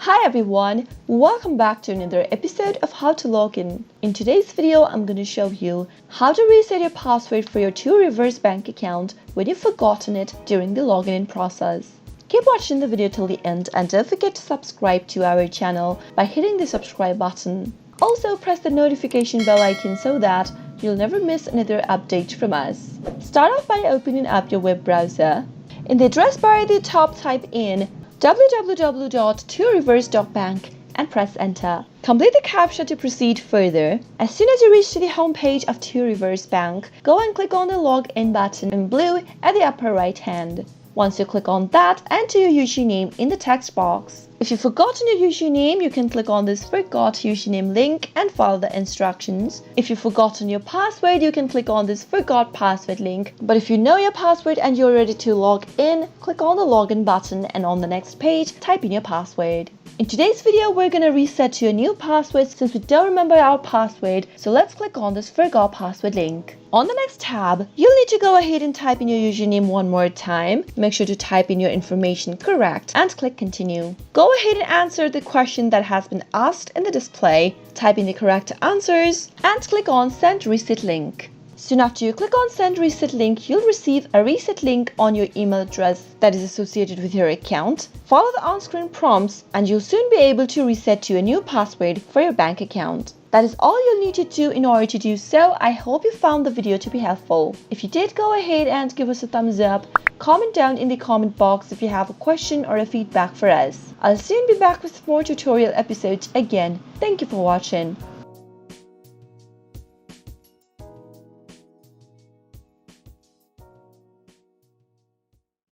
Hi everyone, welcome back to another episode of How to Login. In today's video, I'm going to show you how to reset your password for your tworivers bank account when you've forgotten it during the login process. Keep watching the video till the end and don't forget to subscribe to our channel by hitting the subscribe button. Also press the notification bell icon so that you'll never miss another update from us. Start off by opening up your web browser. In the address bar at the top, type in www.tworivers.bank and press enter. Complete the captcha to proceed further. As soon as you reach to the home page of tworivers bank, go and click on the login button in blue at the upper right hand. Once you click on that, enter your username in the text box. If you've forgotten your username, you can click on this Forgot Username link and follow the instructions. If you've forgotten your password, you can click on this Forgot Password link. But if you know your password and you're ready to log in, click on the login button and on the next page, type in your password. In today's video, we're going to reset to a new password since we don't remember our password, so let's click on this Forgot Password link. On the next tab, you'll need to go ahead and type in your username one more time. Make sure to type in your information correct and click continue. Go ahead and answer the question that has been asked in the display. Type in the correct answers and click on Send Reset Link. Soon after you click on Send Reset Link, you'll receive a reset link on your email address that is associated with your account. Follow the on-screen prompts and you'll soon be able to reset to a new password for your bank account. That is all you'll need to do in order to do so. I hope you found the video to be helpful. If you did, go ahead and give us a thumbs up. Comment down in the comment box if you have a question or a feedback for us. I'll soon be back with more tutorial episodes again. Thank you for watching.